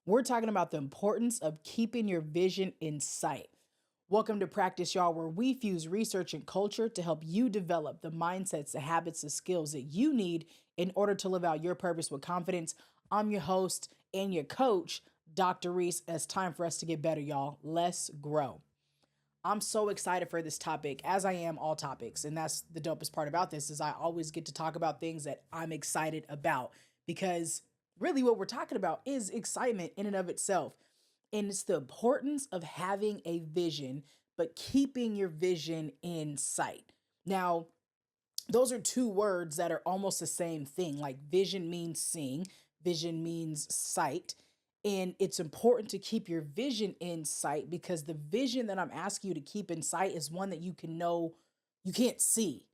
We're talking about the importance of keeping your vision in sight. Welcome to Practice, y'all, where we fuse research and culture to help you develop the mindsets, the habits, the skills that you need in order to live out your purpose with confidence. I'm your host and your coach, Dr. Rees. It's time for us to get better, y'all. Let's grow. I'm so excited for this topic, as I am all topics. And that's the dopest part about this is I always get to talk about things that I'm excited about because really what we're talking about is excitement in and of itself. And it's the importance of having a vision, but keeping your vision in sight. Now, those are two words that are almost the same thing. Like vision means seeing, vision means sight. And it's important to keep your vision in sight because the vision that I'm asking you to keep in sight is one that you can know you can't see.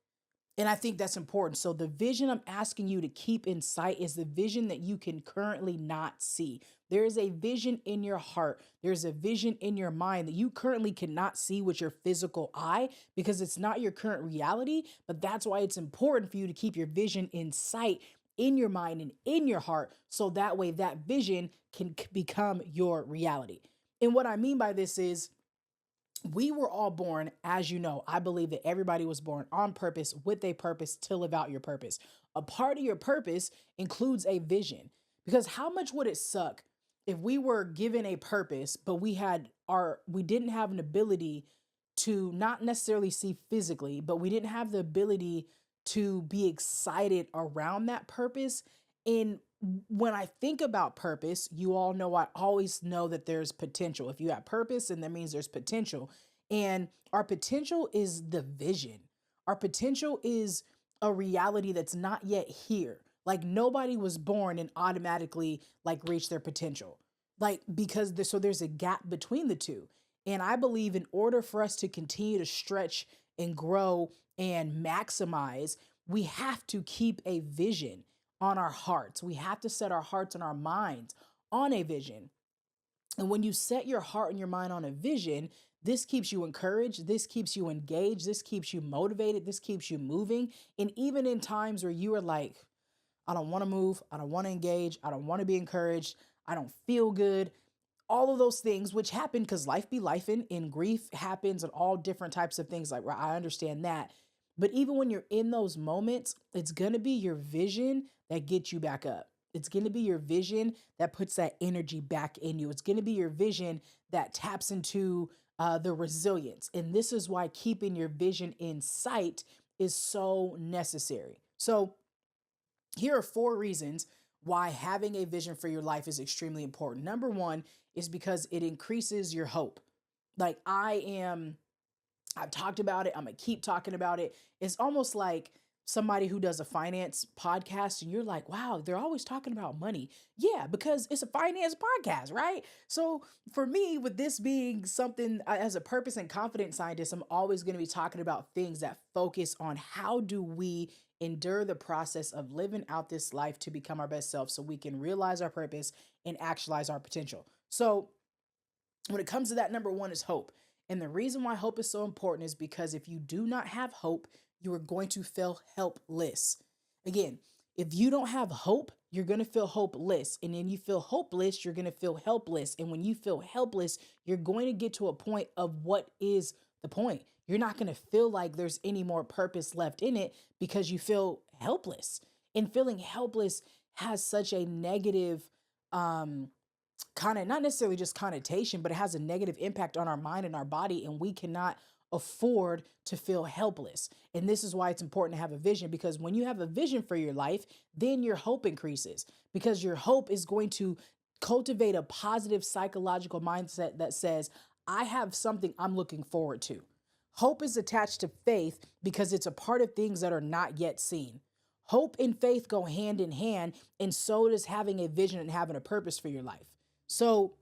And I think that's important. So the vision I'm asking you to keep in sight is the vision that you can currently not see. There is a vision in your heart. There's a vision in your mind that you currently cannot see with your physical eye because it's not your current reality. But that's why it's important for you to keep your vision in sight in your mind and in your heart. So that way that vision can become your reality. And what I mean by this is we were all born, as you know, I believe that everybody was born on purpose with a purpose to live out your purpose. A part of your purpose includes a vision because how much would it suck if we were given a purpose, but we didn't have an ability to not necessarily see physically, but we didn't have the ability to be excited around that purpose. And when I think about purpose, you all know I always know that there's potential. If you have purpose, and that means there's potential. And our potential is the vision. Our potential is a reality that's not yet here. Like nobody was born and automatically like reach their potential. Like because so there's a gap between the two. And I believe in order for us to continue to stretch and grow and maximize, we have to keep a vision on our hearts. We have to set our hearts and our minds on a vision. And when you set your heart and your mind on a vision, this keeps you encouraged. This keeps you engaged. This keeps you motivated. This keeps you moving. And even in times where you are like, I don't want to move. I don't want to engage. I don't want to be encouraged. I don't feel good. All of those things, which happen because life be life and grief happens and all different types of things. Like, right, I understand that. But even when you're in those moments, it's going to be your vision that gets you back up. It's going to be your vision that puts that energy back in you. It's going to be your vision that taps into the resilience. And this is why keeping your vision in sight is so necessary. So here are 4 reasons why having a vision for your life is extremely important. Number 1 is because it increases your hope. Like I've talked about it. I'm going to keep talking about it. It's almost like somebody who does a finance podcast and you're like, wow, they're always talking about money. Yeah, because it's a finance podcast, right? So for me, with this being something as a purpose and confidence scientist, I'm always going to be talking about things that focus on how do we endure the process of living out this life to become our best self so we can realize our purpose and actualize our potential. So when it comes to that, number 1 is hope. And the reason why hope is so important is because if you do not have hope, you are going to feel helpless. Again, if you don't have hope, you're going to feel hopeless. And then you feel hopeless, you're going to feel helpless. And when you feel helpless, you're going to get to a point of what is the point. You're not going to feel like there's any more purpose left in it because you feel helpless. And feeling helpless has such a negative kind of not necessarily just connotation, but it has a negative impact on our mind and our body. And we cannot afford to feel helpless. And this is why it's important to have a vision, because when you have a vision for your life, then your hope increases because your hope is going to cultivate a positive psychological mindset that says, I have something I'm looking forward to. Hope is attached to faith because it's a part of things that are not yet seen. Hope and faith go hand in hand, and so does having a vision and having a purpose for your life. So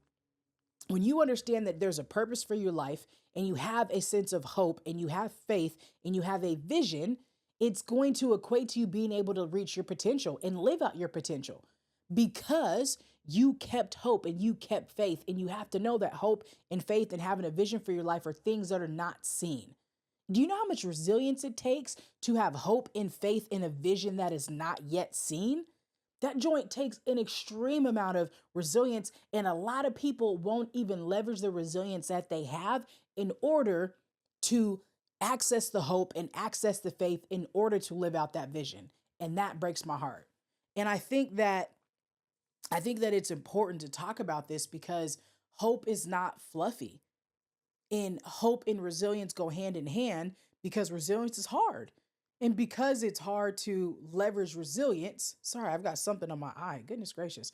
when you understand that there's a purpose for your life and you have a sense of hope and you have faith and you have a vision, it's going to equate to you being able to reach your potential and live out your potential because you kept hope and you kept faith. And you have to know that hope and faith and having a vision for your life are things that are not seen. Do you know how much resilience it takes to have hope and faith in a vision that is not yet seen? That joint takes an extreme amount of resilience, and a lot of people won't even leverage the resilience that they have in order to access the hope and access the faith in order to live out that vision. And that breaks my heart. And I think that it's important to talk about this because hope is not fluffy. And hope and resilience go hand in hand because resilience is hard. And because it's hard to leverage resilience, sorry, I've got something on my eye. Goodness gracious.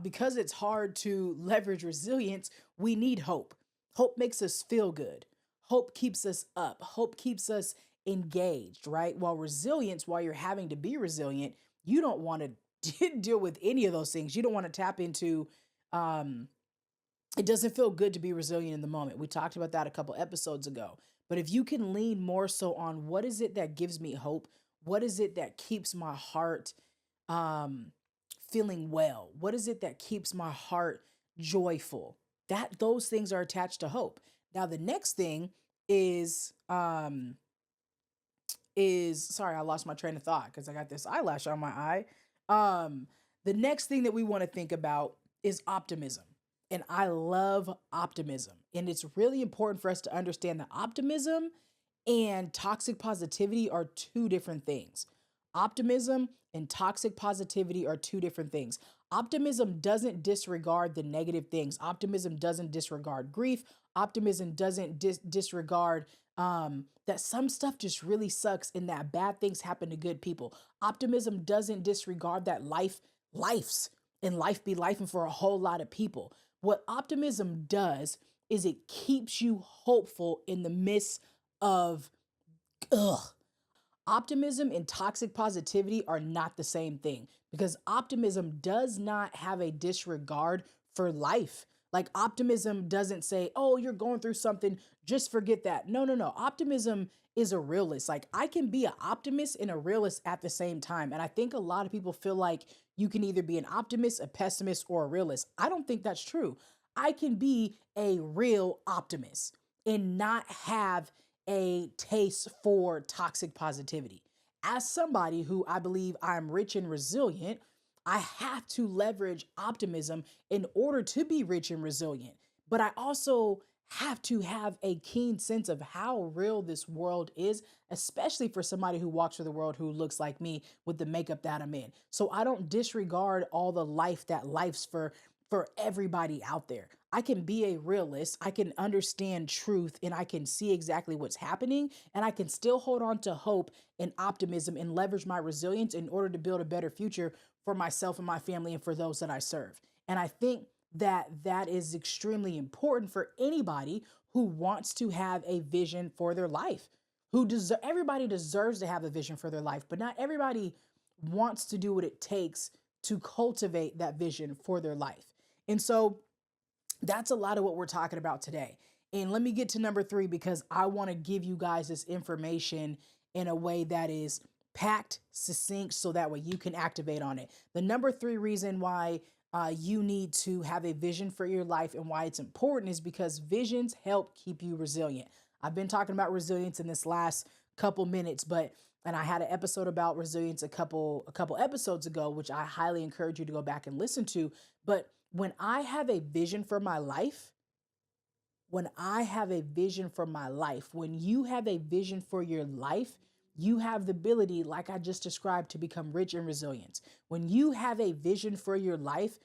Because it's hard to leverage resilience, we need hope. Hope makes us feel good. Hope keeps us up. Hope keeps us engaged, right? While you're having to be resilient, you don't want to deal with any of those things. You don't want to tap into um, it doesn't feel good to be resilient in the moment. We talked about that a couple episodes ago. But if you can lean more so on what is it that gives me hope? What is it that keeps my heart um feeling well? What is it that keeps my heart joyful? That those things are attached to hope. Now the next thing is sorry, I lost my train of thought because I got this eyelash on my eye. Um, the next thing that we want to think about is optimism. And I love optimism. And it's really important for us to understand that optimism and toxic positivity are two different things. Optimism and toxic positivity are two different things. Optimism doesn't disregard the negative things. Optimism doesn't disregard grief. Optimism doesn't disregard that some stuff just really sucks and that bad things happen to good people. Optimism doesn't disregard that life's and life be life and for a whole lot of people. What optimism does is it keeps you hopeful in the midst of ugh. Optimism and toxic positivity are not the same thing because optimism does not have a disregard for life. Like optimism doesn't say, "Oh, you're going through something, just forget that." No, no, no. Optimism is a realist. Like I can be an optimist and a realist at the same time. And I think a lot of people feel like you can either be an optimist, a pessimist, or a realist. I don't think that's true. I can be a real optimist and not have a taste for toxic positivity. As somebody who I believe I'm rich and resilient, I have to leverage optimism in order to be rich and resilient. But I also have to have a keen sense of how real this world is, especially for somebody who walks through the world who looks like me with the makeup that I'm in. So I don't disregard all the life that life's for everybody out there. I can be a realist, I can understand truth, and I can see exactly what's happening, and I can still hold on to hope and optimism and leverage my resilience in order to build a better future for myself and my family and for those that I serve. And I think that that is extremely important for anybody who wants to have a vision for their life. Everybody deserves to have a vision for their life, but not everybody wants to do what it takes to cultivate that vision for their life. And so that's a lot of what we're talking about today. And let me get to number three because I want to give you guys this information in a way that is packed, succinct, so that way you can activate on it. The number three reason why you need to have a vision for your life and why it's important is because visions help keep you resilient. I've been talking about resilience in this last couple minutes, but and I had an episode about resilience a couple episodes ago, which I highly encourage you to go back and listen to. But when I have a vision for my life, when I have a vision for my life, when you have a vision for your life, you have the ability, like I just described, to become rich in resilience. When you have a vision for your life,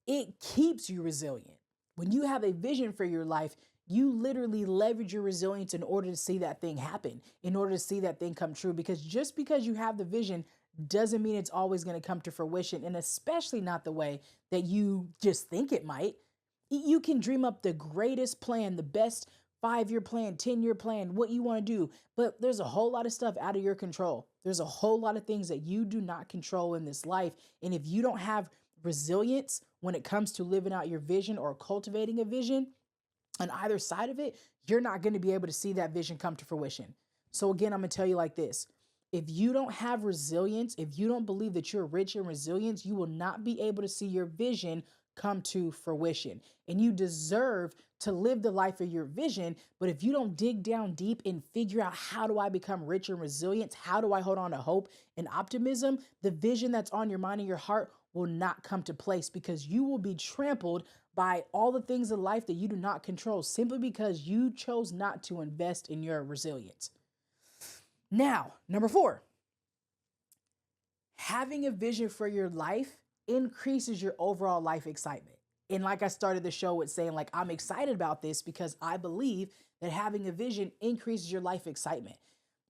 it keeps you resilient. When you have a vision for your life, you literally leverage your resilience in order to see that thing happen, in order to see that thing come true. Because just because you have the vision doesn't mean it's always going to come to fruition, and especially not the way that you just think it might. You can dream up the greatest plan, the best 5-year plan, 10-year plan, what you want to do, but there's a whole lot of stuff out of your control. There's a whole lot of things that you do not control in this life. And if you don't have resilience when it comes to living out your vision or cultivating a vision on either side of it, you're not going to be able to see that vision come to fruition. So again, I'm going to tell you like this. If you don't have resilience, if you don't believe that you're rich in resilience, you will not be able to see your vision come to fruition. And you deserve to live the life of your vision. But if you don't dig down deep and figure out, how do I become rich and resilient? How do I hold on to hope and optimism? The vision that's on your mind and your heart will not come to place, because you will be trampled by all the things in life that you do not control, simply because you chose not to invest in your resilience. Now, number 4, having a vision for your life increases your overall life excitement. And like I started the show with saying, like, I'm excited about this because I believe that having a vision increases your life excitement.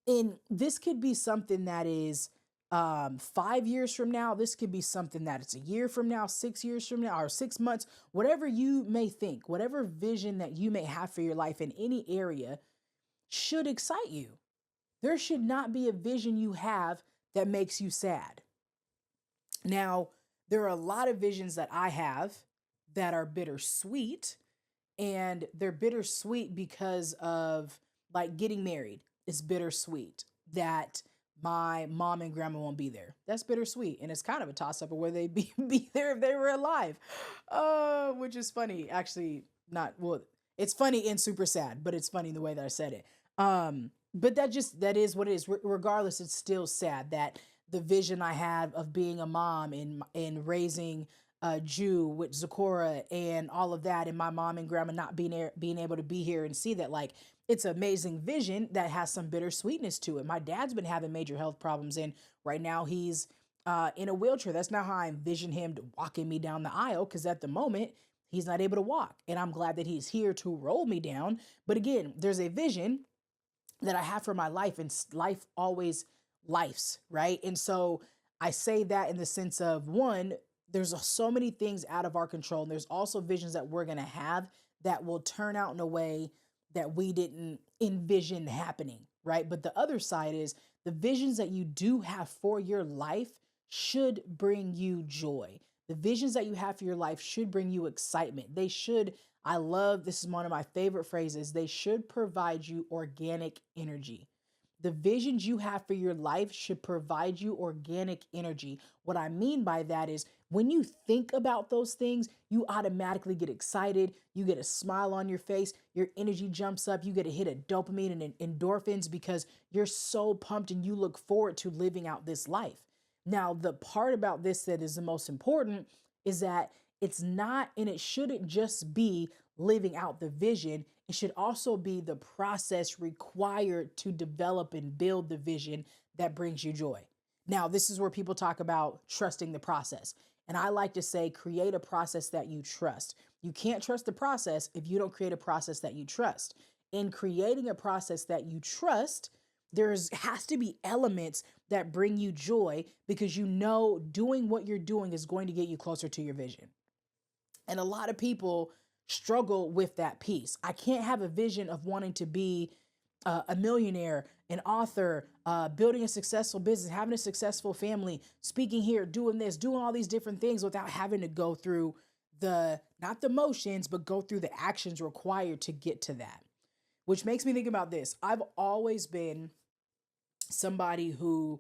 And this could be something that is 5 years from now. This could be something that it's a year from now, 6 years from now, or 6 months, whatever you may think, whatever vision that you may have for your life in any area should excite you. There should not be a vision you have that makes you sad. Now, there are a lot of visions that I have that are bittersweet, and they're bittersweet because of, like, getting married. It's bittersweet that my mom and grandma won't be there. That's bittersweet. And it's kind of a toss up of whether they'd be there if they were alive. Which is funny. Actually, not, well, it's funny and super sad, but it's funny the way that I said it. But that is what it is. Regardless, it's still sad that the vision I have of being a mom and raising a Jew with Zipporah and all of that, and my mom and grandma not being able to be here and see that, like, it's an amazing vision that has some bittersweetness to it. My dad's been having major health problems, and right now he's in a wheelchair. That's not how I envision him walking me down the aisle, because at the moment he's not able to walk, and I'm glad that he's here to roll me down. But again, there's a vision that I have for my life, and life always lifes, right? And so I say that in the sense of, one, there's so many things out of our control. And there's also visions that we're going to have that will turn out in a way that we didn't envision happening, right? But the other side is, the visions that you do have for your life should bring you joy. The visions that you have for your life should bring you excitement. They should, I love, this is one of my favorite phrases, they should provide you organic energy. The visions you have for your life should provide you organic energy. What I mean by that is, when you think about those things, you automatically get excited. You get a smile on your face. Your energy jumps up. You get a hit of dopamine and endorphins, because you're so pumped and you look forward to living out this life. Now, the part about this that is the most important is that it's not, and it shouldn't just be living out the vision. It should also be the process required to develop and build the vision that brings you joy. Now, this is where people talk about trusting the process. And I like to say, create a process that you trust. You can't trust the process if you don't create a process that you trust. In creating a process that you trust, has to be elements that bring you joy, because you know doing what you're doing is going to get you closer to your vision. And a lot of people struggle with that piece. I can't have a vision of wanting to be a millionaire, an author, building a successful business, having a successful family, speaking here, doing this, doing all these different things, without having to go through not the motions, but go through the actions required to get to that. Which makes me think about this. I've always been somebody who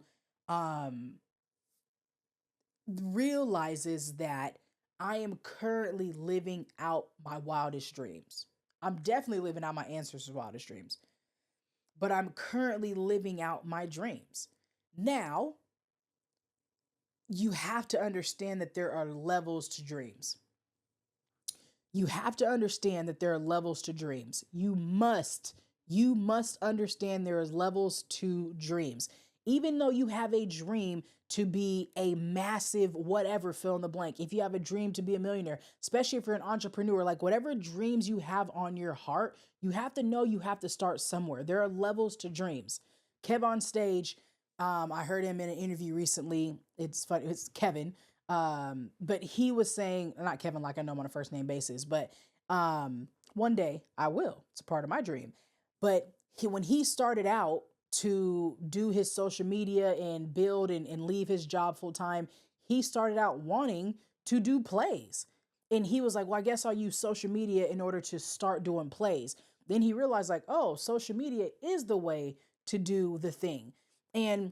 realizes that I am currently living out my wildest dreams. I'm definitely living out my ancestors' wildest dreams, but I'm currently living out my dreams. Now, you have to understand that there are levels to dreams. You have to understand that there are levels to dreams. You must understand there is levels to dreams. Even though you have a dream to be a massive whatever, fill in the blank. If you have a dream to be a millionaire, especially if you're an entrepreneur, like whatever dreams you have on your heart, you have to know you have to start somewhere. There are levels to dreams. Kev on stage, I heard him in an interview recently. It's funny, it's Kevin. But he was saying, not Kevin, like I know him on a first name basis, but one day I will. It's a part of my dream. But when he started out to do his social media and build and leave his job full time, he started out wanting to do plays. And he was like, well, I guess I'll use social media in order to start doing plays. Then he realized, like, oh, social media is the way to do the thing. And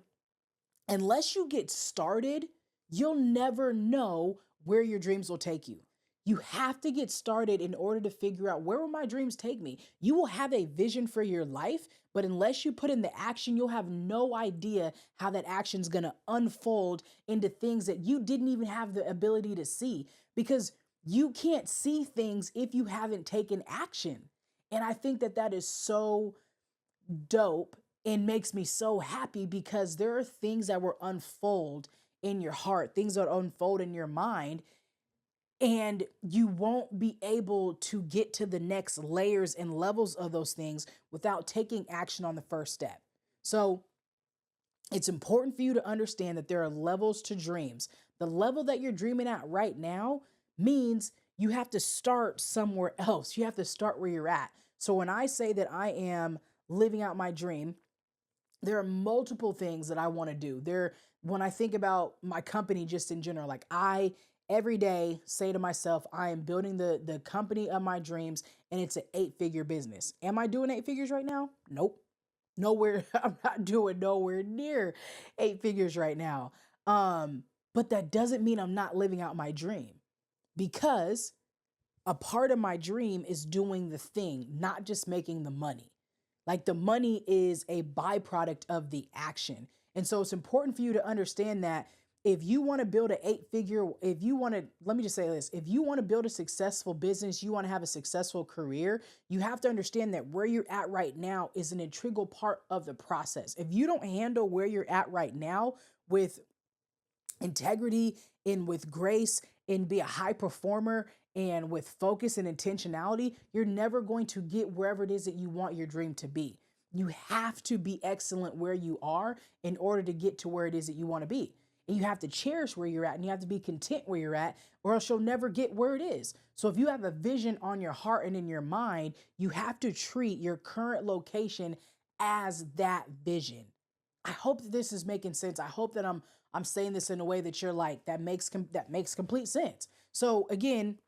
unless you get started, you'll never know where your dreams will take you. You have to get started in order to figure out where will my dreams take me. You will have a vision for your life, but unless you put in the action, you'll have no idea how that action is going to unfold into things that you didn't even have the ability to see, because you can't see things if you haven't taken action. And I think that that is so dope and makes me so happy, because there are things that will unfold in your heart, things that unfold in your mind, and you won't be able to get to the next layers and levels of those things without taking action on the first step. So it's important for you to understand that there are levels to dreams. The level that you're dreaming at right now means you have to start somewhere else. You have to start where you're at. So when I say that I am living out my dream, there are multiple things that I want to do. When I think about my company just in general, like I every day say to myself, I am building the company of my dreams, and it's an 8-figure business. Am I doing 8 figures right now? Nope. Nowhere. I'm not doing nowhere near 8 figures right now. But that doesn't mean I'm not living out my dream, because a part of my dream is doing the thing, not just making the money. Like the money is a byproduct of the action. And so it's important for you to understand that if you want to build an 8 figure, if you want to, let me just say this, if you want to build a successful business, you want to have a successful career, you have to understand that where you're at right now is an integral part of the process. If you don't handle where you're at right now with integrity and with grace and be a high performer and with focus and intentionality, you're never going to get wherever it is that you want your dream to be. You have to be excellent where you are in order to get to where it is that you want to be. And you have to cherish where you're at, and you have to be content where you're at, or else you'll never get where it is. So if you have a vision on your heart and in your mind, you have to treat your current location as that vision. I hope that this is making sense. I hope that I'm saying this in a way that you're like, that makes complete sense. So again,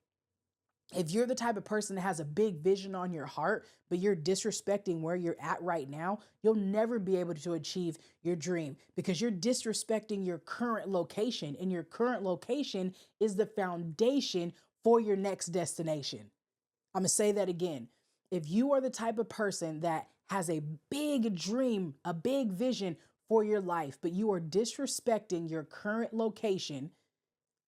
if you're the type of person that has a big vision on your heart, but you're disrespecting where you're at right now, you'll never be able to achieve your dream, because you're disrespecting your current location, and your current location is the foundation for your next destination. I'm going to say that again. If you are the type of person that has a big dream, a big vision for your life, but you are disrespecting your current location,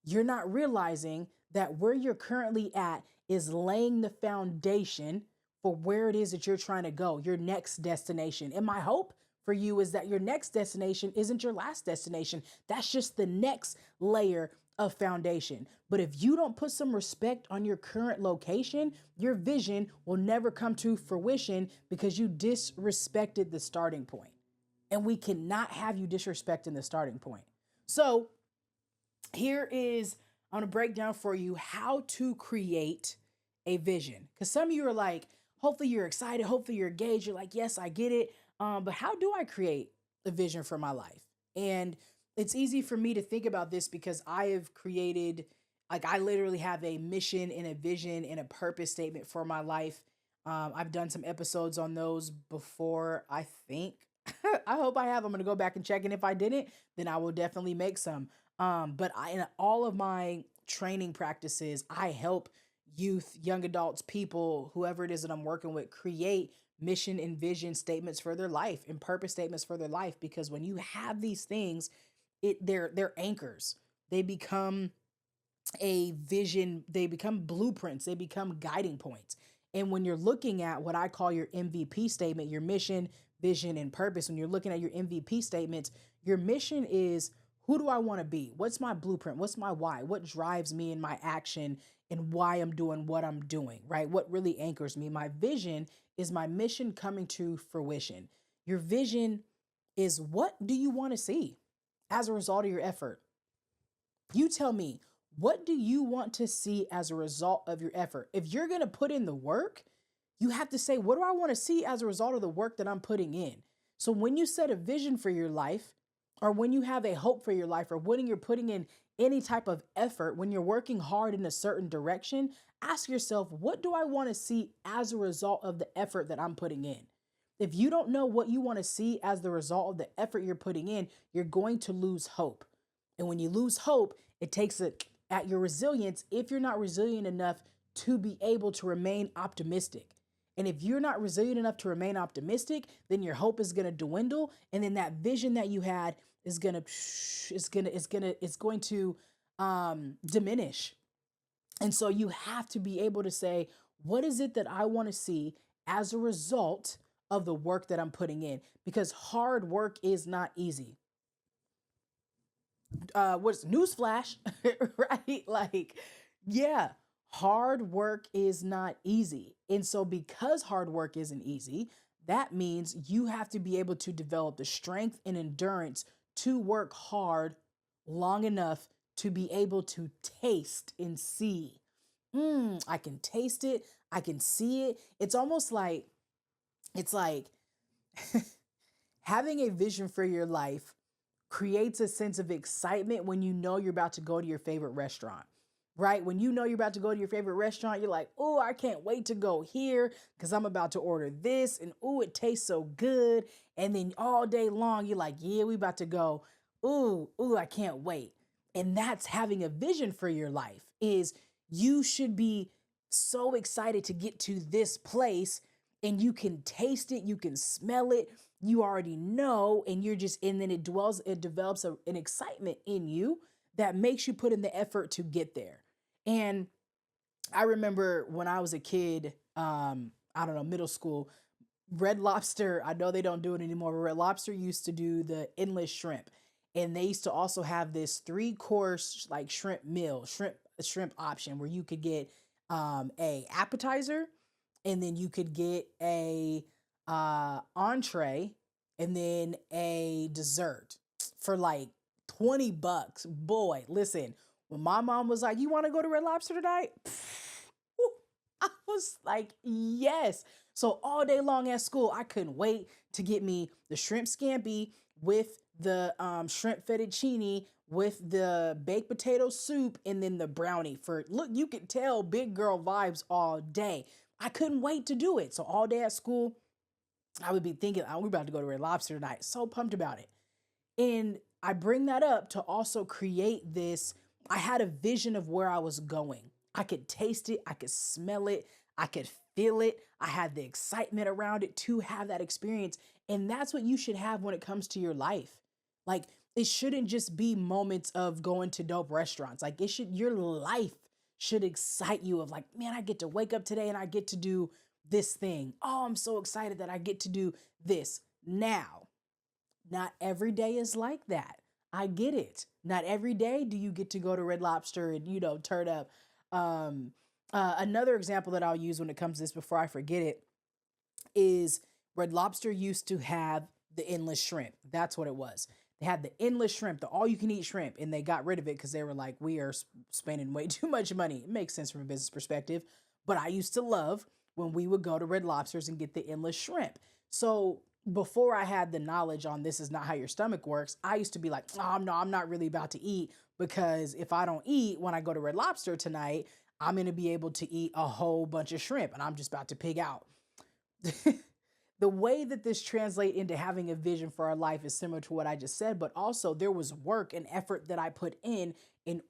you're not realizing that where you're currently at is laying the foundation for where it is that you're trying to go, your next destination. And my hope for you is that your next destination isn't your last destination. That's just the next layer of foundation. But if you don't put some respect on your current location, your vision will never come to fruition, because you disrespected the starting point. And we cannot have you disrespecting the starting point. So here is, I'm going to break down for you how to create a vision. Because some of you are like, hopefully you're excited, hopefully you're engaged, you're like, yes, I get it. But how do I create a vision for my life? And it's easy for me to think about this because I have created, like, I literally have a mission and a vision and a purpose statement for my life. I've done some episodes on those before, I think. I hope I have. I'm going to go back and check. And if I didn't, then I will definitely make some. But in all of my training practices, I help youth, young adults, people, whoever it is that I'm working with, create mission and vision statements for their life and purpose statements for their life. Because when you have these things, they're anchors. They become a vision, they become blueprints, they become guiding points. And when you're looking at what I call your MVP statement, your mission, vision, and purpose, when you're looking at your MVP statements, your mission is, who do I want to be? What's my blueprint? What's my why? What drives me in my action and why I'm doing what I'm doing, right? What really anchors me? My vision is my mission coming to fruition. Your vision is, what do you want to see as a result of your effort? You tell me, what do you want to see as a result of your effort? If you're going to put in the work, you have to say, what do I want to see as a result of the work that I'm putting in? So when you set a vision for your life, or when you have a hope for your life, or when you're putting in any type of effort, when you're working hard in a certain direction, ask yourself, what do I want to see as a result of the effort that I'm putting in? If you don't know what you want to see as the result of the effort you're putting in, you're going to lose hope. And when you lose hope, it takes at your resilience if you're not resilient enough to be able to remain optimistic. And if you're not resilient enough to remain optimistic, then your hope is going to dwindle, and then that vision that you had is going to diminish. And so you have to be able to say, what is it that I want to see as a result of the work that I'm putting in? Because hard work is not easy. What's newsflash, right? Like, yeah, hard work is not easy. And so because hard work isn't easy, that means you have to be able to develop the strength and endurance to work hard long enough to be able to taste and see. I can taste it. I can see it. It's like having a vision for your life creates a sense of excitement when you know you're about to go to your favorite restaurant, right? When you know you're about to go to your favorite restaurant, you're like, oh, I can't wait to go here because I'm about to order this. And oh, it tastes so good. And then all day long, you're like, yeah, we about to go. Ooh, I can't wait. And that's having a vision for your life is you should be so excited to get to this place and you can taste it, you can smell it, you already know, and and then it develops an excitement in you that makes you put in the effort to get there. And I remember when I was a kid, I don't know, middle school, Red Lobster, I know they don't do it anymore, but Red Lobster used to do the endless shrimp. And they used to also have this 3-course like shrimp option where you could get a appetizer, and then you could get a entree, and then a dessert for like $20. Boy, listen, when my mom was like, "You want to go to Red Lobster tonight?" I was like, yes. So all day long at school, I couldn't wait to get me the shrimp scampi with the shrimp fettuccine with the baked potato soup and then the brownie. For look, you could tell big girl vibes all day. I couldn't wait to do it. So all day at school, I would be thinking, oh, we're about to go to Red Lobster tonight. So pumped about it. And I bring that up to also create this. I had a vision of where I was going. I could taste it, I could smell it, I could feel it. I had the excitement around it to have that experience. And that's what you should have when it comes to your life. Like, it shouldn't just be moments of going to dope restaurants. Like, your life should excite you of like, man, I get to wake up today and I get to do this thing. Oh, I'm so excited that I get to do this. Now, not every day is like that. I get it. Not every day do you get to go to Red Lobster and, turn up. Another example that I'll use when it comes to this before I forget it is Red Lobster used to have the endless shrimp. That's what it was. They had the endless shrimp, the all you can eat shrimp, and they got rid of it because they were like, we are spending way too much money. It makes sense from a business perspective. But I used to love when we would go to Red Lobsters and get the endless shrimp. So before I had the knowledge on this is not how your stomach works, I used to be like, oh, no, I'm not really about to eat because if I don't eat when I go to Red Lobster tonight, I'm going to be able to eat a whole bunch of shrimp and I'm just about to pig out. The way that this translates into having a vision for our life is similar to what I just said, but also there was work and effort that I put in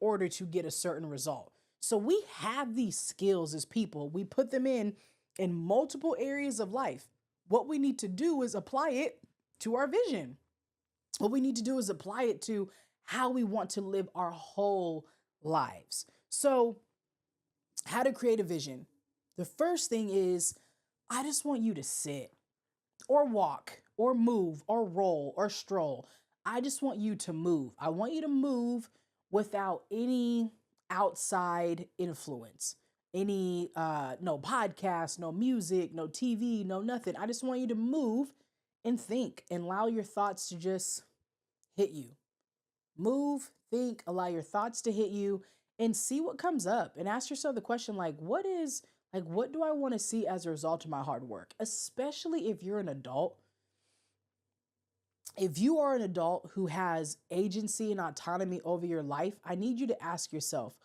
order to get a certain result. So we have these skills as people. We put them in multiple areas of life. What we need to do is apply it to our vision. What we need to do is apply it to how we want to live our whole lives. So, how to create a vision. The first thing is, I just want you to sit or walk or move or roll or stroll. I just want you to move. I want you to move without any outside influence. Any no podcast, no music, no TV, no nothing. I just want you to move and think and allow your thoughts to just hit you. Move, think, allow your thoughts to hit you and see what comes up and ask yourself the question what do I want to see as a result of my hard work? Especially if you're an adult. If you are an adult who has agency and autonomy over your life, I need you to ask yourself,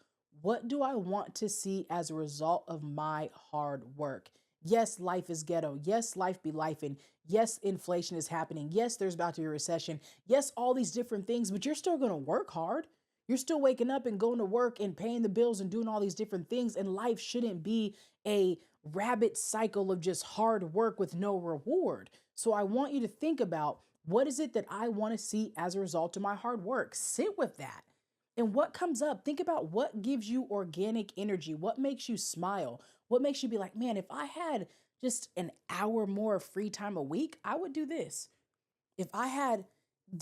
what do I want to see as a result of my hard work? Yes, life is ghetto. Yes, life be life. And yes, inflation is happening. Yes, there's about to be a recession. Yes, all these different things, but you're still going to work hard. You're still waking up and going to work and paying the bills and doing all these different things. And life shouldn't be a rabbit cycle of just hard work with no reward. So I want you to think about, what is it that I want to see as a result of my hard work? Sit with that. And what comes up, think about what gives you organic energy, what makes you smile, what makes you be like, man, if I had just an hour more of free time a week, I would do this. If I had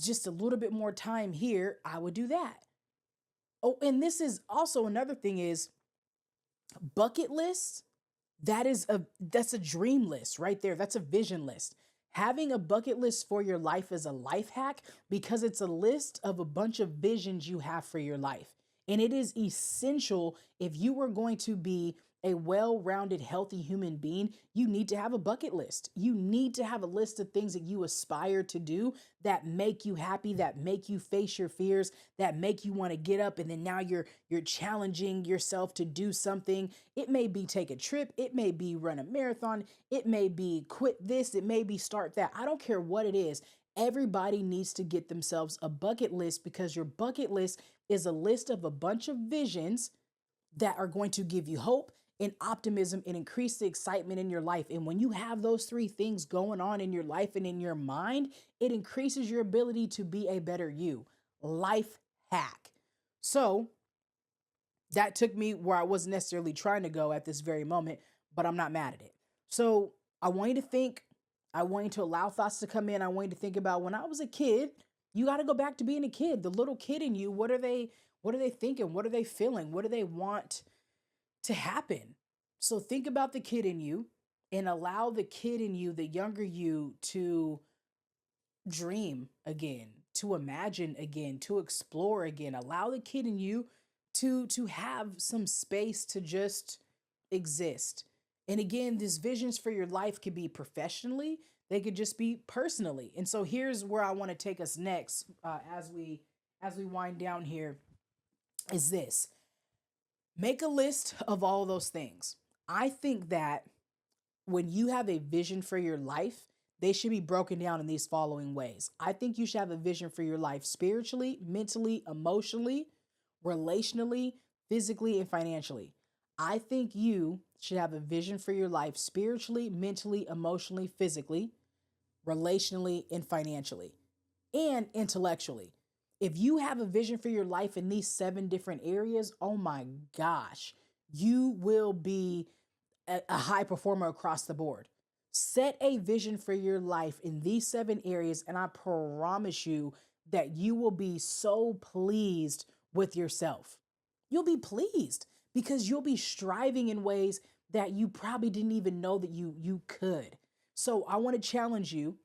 just a little bit more time here, I would do that. Oh, and this is also another thing is bucket lists. That's a dream list right there. That's a vision list. Having a bucket list for your life is a life hack because it's a list of a bunch of visions you have for your life. And it is essential if you are going to be a well-rounded, healthy human being. You need to have a bucket list. You need to have a list of things that you aspire to do that make you happy, that make you face your fears, that make you want to get up, and then now you're challenging yourself to do something. It may be take a trip, it may be run a marathon, it may be quit this, it may be start that. I don't care what it is. Everybody needs to get themselves a bucket list because your bucket list is a list of a bunch of visions that are going to give you hope and optimism and increase the excitement in your life. And when you have those three things going on in your life and in your mind, it increases your ability to be a better you. Life hack. So that took me where I wasn't necessarily trying to go at this very moment, but I'm not mad at it. So I want you to think, I want you to allow thoughts to come in. I want you to think about when I was a kid. You got to go back to being a kid. The little kid in you, what are they thinking? What are they feeling? What do they want to happen? So think about the kid in you and allow the kid in you, the younger you, to dream again, to imagine again, to explore again. Allow the kid in you to have some space to just exist. And again, these visions for your life could be professionally, they could just be personally. And so here's where I want to take us next, as we wind down here, is this: make a list of all those things. I think that when you have a vision for your life, they should be broken down in these following ways. I think you should have a vision for your life spiritually, mentally, emotionally, relationally, physically, and financially. I think you should have a vision for your life spiritually, mentally, emotionally, physically, relationally, and financially, and intellectually. If you have a vision for your life in these seven different areas, oh my gosh, you will be a high performer across the board. Set a vision for your life in these seven areas, and I promise you that you will be so pleased with yourself. You'll be pleased because you'll be striving in ways that you probably didn't even know that you could. So I want to challenge you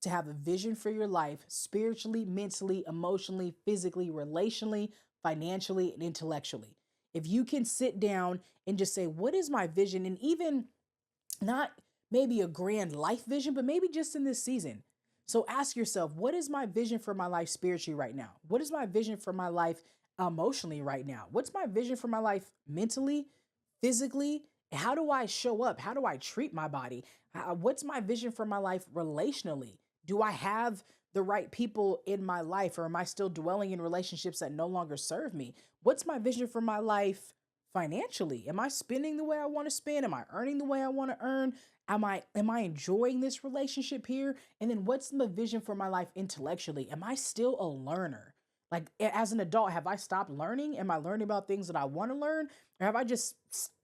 to have a vision for your life spiritually, mentally, emotionally, physically, relationally, financially, and intellectually. If you can sit down and just say, what is my vision? And even not maybe a grand life vision, but maybe just in this season. So ask yourself, what is my vision for my life spiritually right now? What is my vision for my life emotionally right now? What's my vision for my life mentally, physically? How do I show up? How do I treat my body? What's my vision for my life relationally? Do I have the right people in my life, or am I still dwelling in relationships that no longer serve me? What's my vision for my life financially? Am I spending the way I want to spend? Am I earning the way I want to earn? Am I enjoying this relationship here? And then what's the vision for my life intellectually? Am I still a learner? Like as an adult, have I stopped learning? Am I learning about things that I want to learn? Or have I just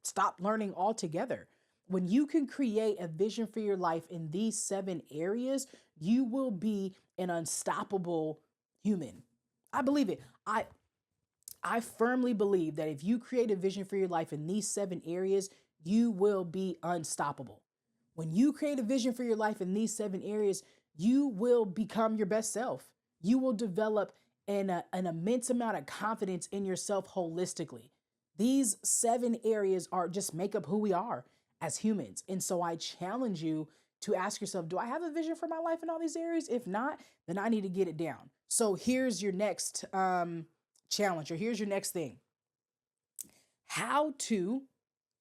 stopped learning altogether? When you can create a vision for your life in these seven areas, you will be an unstoppable human. I believe it. I firmly believe that if you create a vision for your life in these seven areas, you will be unstoppable. When you create a vision for your life in these seven areas, you will become your best self. You will develop an immense amount of confidence in yourself holistically. These seven areas are just make up who we are as humans. And so I challenge you to ask yourself, do I have a vision for my life in all these areas? If not, then I need to get it down. So here's your next challenge, or here's your next thing: how to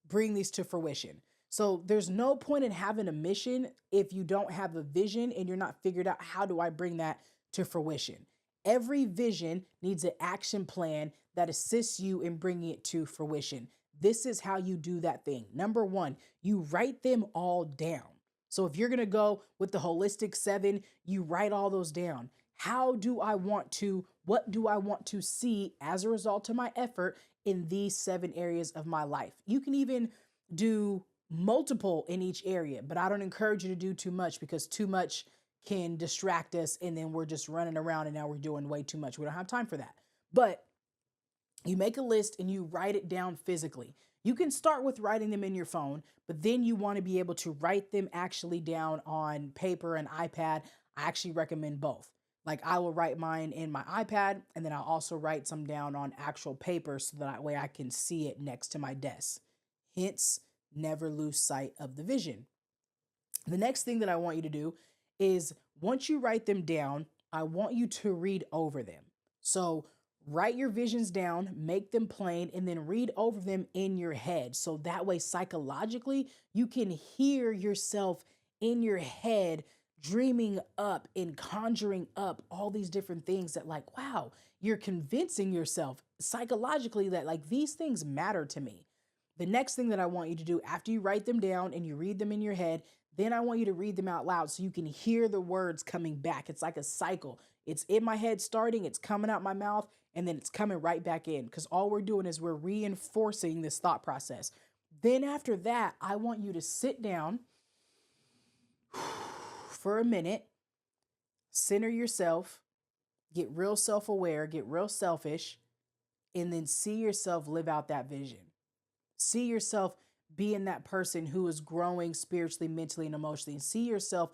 bring these to fruition. So there's no point in having a mission if you don't have a vision and you're not figured out how do I bring that to fruition. Every vision needs an action plan that assists you in bringing it to fruition. This is how you do that thing. Number one, you write them all down. So if you're going to go with the holistic 7, you write all those down. What do I want to see as a result of my effort in these 7 areas of my life? You can even do multiple in each area, but I don't encourage you to do too much because too much can distract us and then we're just running around and now we're doing way too much. We don't have time for that. But you make a list and you write it down physically. You can start with writing them in your phone, but then you want to be able to write them actually down on paper and iPad. I actually recommend both. Like I will write mine in my iPad and then I'll also write some down on actual paper so that way I can see it next to my desk. Hence, never lose sight of the vision. The next thing that I want you to do is once you write them down, I want you to read over them. So write your visions down, make them plain, and then read over them in your head. So that way, psychologically, you can hear yourself in your head dreaming up and conjuring up all these different things that, like, wow, you're convincing yourself psychologically that, like, these things matter to me. The next thing that I want you to do after you write them down and you read them in your head, then I want you to read them out loud so you can hear the words coming back. It's like a cycle. It's in my head starting, it's coming out my mouth, and then it's coming right back in because all we're doing is we're reinforcing this thought process. Then after that, I want you to sit down for a minute, center yourself, get real self-aware, get real selfish, and then see yourself live out that vision. See yourself being that person who is growing spiritually, mentally, and emotionally. And see yourself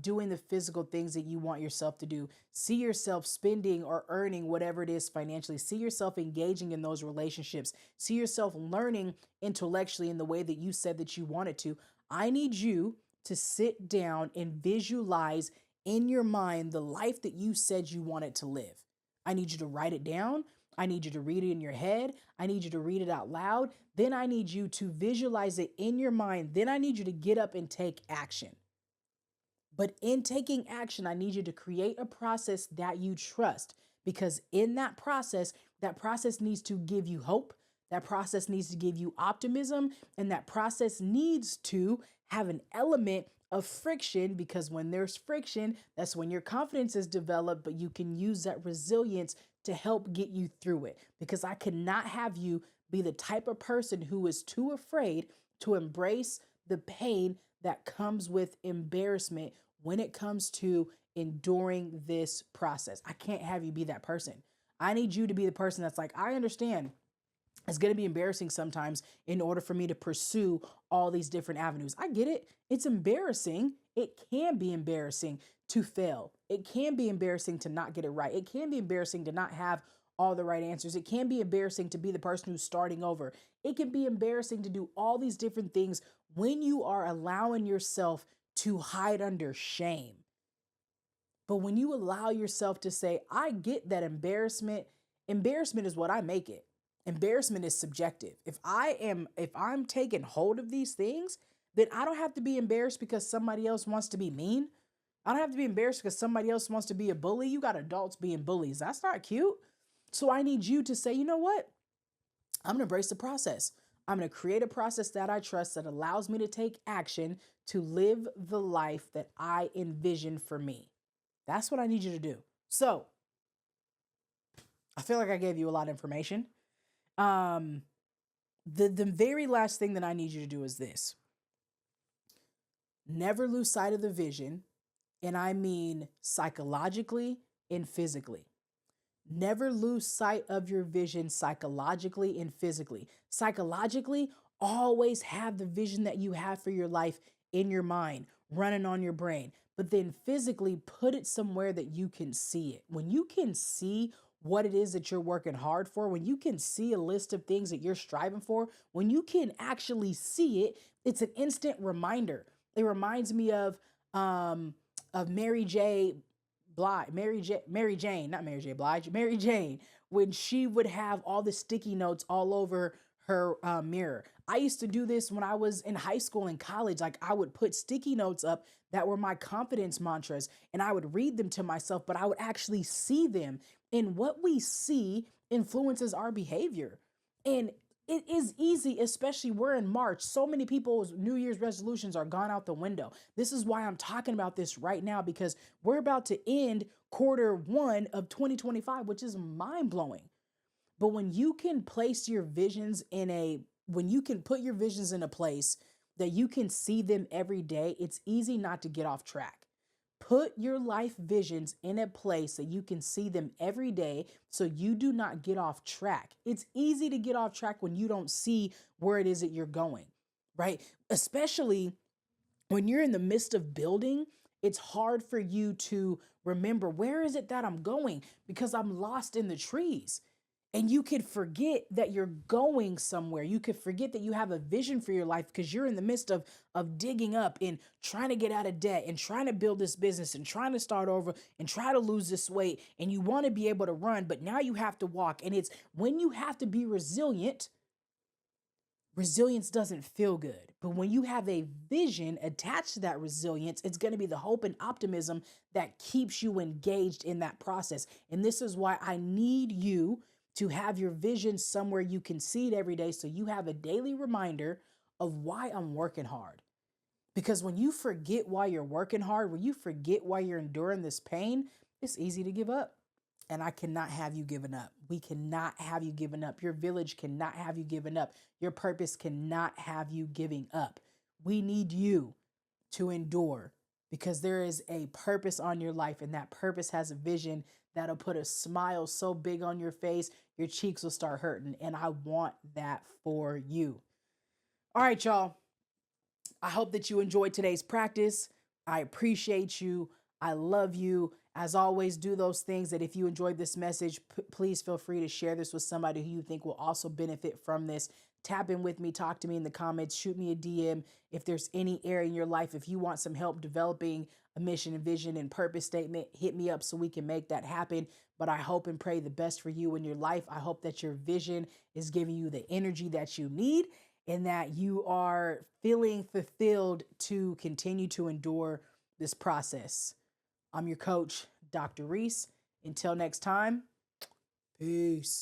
doing the physical things that you want yourself to do. See yourself spending or earning whatever it is financially. See yourself engaging in those relationships. See yourself learning intellectually in the way that you said that you wanted to. I need you to sit down and visualize in your mind the life that you said you wanted to live. I need you to write it down. I need you to read it in your head. I need you to read it out loud. Then I need you to visualize it in your mind. Then I need you to get up and take action. But in taking action, I need you to create a process that you trust, because in that process needs to give you hope. That process needs to give you optimism, and that process needs to have an element of friction, because when there's friction, that's when your confidence is developed, but you can use that resilience to help get you through it. Because I cannot have you be the type of person who is too afraid to embrace the pain that comes with embarrassment when it comes to enduring this process. I can't have you be that person. I need you to be the person that's like, I understand it's going to be embarrassing sometimes in order for me to pursue all these different avenues. I get it. It's embarrassing. It can be embarrassing to fail. It can be embarrassing to not get it right. It can be embarrassing to not have all the right answers. It can be embarrassing to be the person who's starting over. It can be embarrassing to do all these different things when you are allowing yourself to hide under shame. But when you allow yourself to say, I get that embarrassment is what I make it. Embarrassment is subjective. If I'm taking hold of these things, then I don't have to be embarrassed because somebody else wants to be mean. I don't have to be embarrassed because somebody else wants to be a bully. You got adults being bullies. That's not cute. So I need you to say, you know what? I'm going to embrace the process. I'm going to create a process that I trust that allows me to take action to live the life that I envision for me. That's what I need you to do. So I feel like I gave you a lot of information. The very last thing that I need you to do is this. Never lose sight of the vision. And I mean psychologically and physically. Never lose sight of your vision psychologically and physically. Psychologically, always have the vision that you have for your life in your mind, running on your brain. But then physically, put it somewhere that you can see it. When you can see what it is that you're working hard for, when you can see a list of things that you're striving for, when you can actually see it, it's an instant reminder. It reminds me of Mary Jane, when she would have all the sticky notes all over her mirror. I used to do this when I was in high school and college. Like I would put sticky notes up that were my confidence mantras and I would read them to myself, but I would actually see them. And what we see influences our behavior. And it is easy, especially we're in March. So many people's New Year's resolutions are gone out the window. This is why I'm talking about this right now, because we're about to end quarter 1 of 2025, which is mind blowing. But when you can put your visions in a place that you can see them every day, it's easy not to get off track. Put your life visions in a place that you can see them every day so you do not get off track. It's easy to get off track when you don't see where it is that you're going, right? Especially when you're in the midst of building, it's hard for you to remember where is it that I'm going because I'm lost in the trees. And you could forget that you're going somewhere. You could forget that you have a vision for your life because you're in the midst of digging up and trying to get out of debt and trying to build this business and trying to start over and try to lose this weight. And you want to be able to run, but now you have to walk. And it's when you have to be resilient. Resilience doesn't feel good. But when you have a vision attached to that resilience, it's going to be the hope and optimism that keeps you engaged in that process. And this is why I need you to have your vision somewhere you can see it every day so you have a daily reminder of why I'm working hard. Because when you forget why you're working hard, when you forget why you're enduring this pain, it's easy to give up. And I cannot have you giving up. We cannot have you giving up. Your village cannot have you giving up. Your purpose cannot have you giving up. We need you to endure because there is a purpose on your life, and that purpose has a vision that'll put a smile so big on your face, your cheeks will start hurting. And I want that for you. All right, y'all. I hope that you enjoyed today's practice. I appreciate you. I love you. As always, do those things that if you enjoyed this message, please feel free to share this with somebody who you think will also benefit from this. Tap in with me, talk to me in the comments, shoot me a DM if there's any area in your life. If you want some help developing a mission and vision and purpose statement, hit me up so we can make that happen. But I hope and pray the best for you in your life. I hope that your vision is giving you the energy that you need and that you are feeling fulfilled to continue to endure this process. I'm your coach, Dr. Rees. Until next time, peace.